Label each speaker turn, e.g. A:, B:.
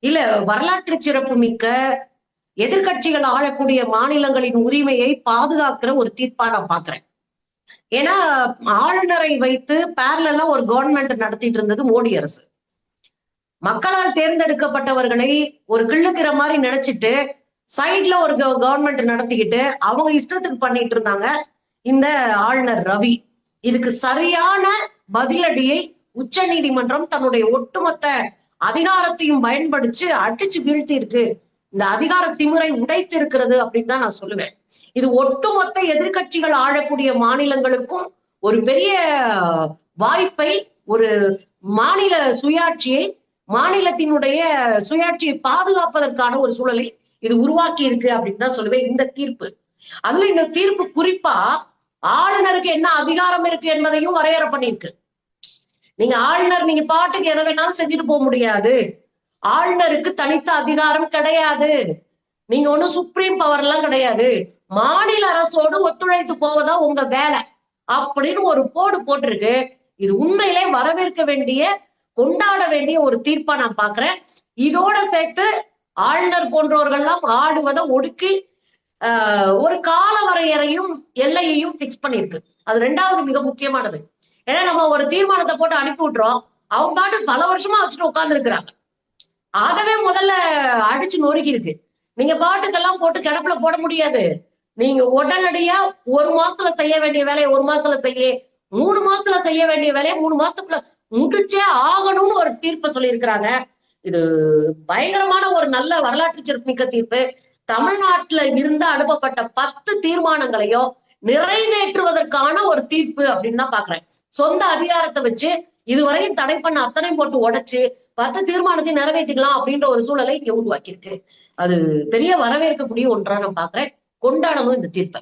A: இல்ல, வரலாற்று சிறப்பு மிக்க எதிர்க்கட்சிகள் ஆளக்கூடிய மாநிலங்களின் உரிமையை பாதுகாக்கிற ஒரு தீர்ப்பா நான் பாக்குறேன். ஏன்னா ஆளுநரை வைத்து பேரலா ஒரு கவர்மெண்ட் நடத்திட்டு இருந்தது மோடி அரசு. மக்களால் தேர்ந்தெடுக்கப்பட்டவர்களை ஒரு கிள்ளுக்கிற மாதிரி நினைச்சிட்டு சைட்ல ஒரு கவர்மெண்ட் நடத்திக்கிட்டு அவங்க இஷ்டத்துக்கு பண்ணிட்டு இருந்தாங்க இந்த ஆளுநர் ரவி. இதுக்கு சரியான பதிலடியை உச்ச நீதிமன்றம் தன்னுடைய ஒட்டுமொத்த அதிகாரத்தையும் பயன்படுத்தி அடிச்சு வீழ்த்தி இருக்கு. இந்த அதிகார திமிரை உடைத்து இருக்கிறது அப்படின்னு தான் நான் சொல்லுவேன். இது ஒட்டுமொத்த எதிர்க்கட்சிகள் ஆளக்கூடிய மாநிலங்களுக்கும் ஒரு பெரிய வாய்ப்பை, ஒரு மாநில சுயாட்சியை, மாநிலத்தினுடைய சுயாட்சியை பாதுகாப்பதற்கான ஒரு சூழலை இது உருவாக்கி இருக்கு அப்படின்னு தான் சொல்லுவேன் இந்த தீர்ப்பு. அதுல இந்த தீர்ப்பு குறிப்பா ஆளுநருக்கு என்ன அதிகாரம் இருக்கு என்பதையும் வரையறை பண்ணிருக்கு. நீங்க ஆளுநர் நீங்க பாட்டுக்கு எதை வேணாலும் செஞ்சுட்டு போக முடியாது. ஆளுநருக்கு தனித்த அதிகாரம் கிடையாது. நீங்க ஒண்ணும் சுப்ரீம் பவர் எல்லாம் கிடையாது. மாநில அரசோடு ஒத்துழைத்து போவதா உங்க வேலை அப்படின்னு ஒரு போடு போட்டிருக்கு. இது உண்மையிலே வரவேற்க வேண்டிய, கொண்டாட வேண்டிய ஒரு தீர்ப்பா நான் பாக்குறேன். இதோட சேர்த்து ஆளுநர் போன்றவர்கள்லாம் ஆடுவதை ஒடுக்கி ஒரு கால வரையறையும் எல்லையையும் பிக்ஸ் பண்ணிருக்கு. அது ரெண்டாவது மிக முக்கியமானது. ஏன்னா நம்ம ஒரு தீர்மானத்தை போட்டு அனுப்பி விட்டுறோம், அவங்க பாட்டு பல வருஷமா வச்சுட்டு உட்கார்ந்து இருக்கிறாங்க. அதவே முதல்ல அடிச்சு நொறுக்கி இருக்கு. நீங்க பாட்டுக்கெல்லாம் போட்டு கிடப்புல போட முடியாது. நீங்க உடனடியா ஒரு மாசத்துல செய்ய வேண்டிய வேலையை ஒரு மாசத்துல செய்ய, 3 மாசத்துல செய்ய வேண்டிய வேலையை 3 மாசத்துக்குள்ள முடிச்சே ஆகணும்னு ஒரு தீர்ப்பு சொல்லி இருக்கிறாங்க. இது பயங்கரமான ஒரு நல்ல வரலாற்று சிறப்புமிக்க தீர்ப்பு. தமிழ்நாட்டுல இருந்து அனுப்பப்பட்ட 10 தீர்மானங்களையும் நிறைவேற்றுவதற்கான ஒரு தீர்ப்பு அப்படின்னு தான் பாக்குறேன். சொந்த அதிகாரத்தை வச்சு இதுவரையும் தடை பண்ண அத்தனை போட்டு உடைச்சு 10 தீர்மானத்தை நிறைவேற்றிக்கலாம் அப்படின்ற ஒரு சூழலை இங்க உருவாக்கி இருக்கு. அது பெரிய வரவேற்கக்கூடிய ஒன்றா நான் பாக்குறேன். கொண்டாடணும் இந்த தீர்ப்பை.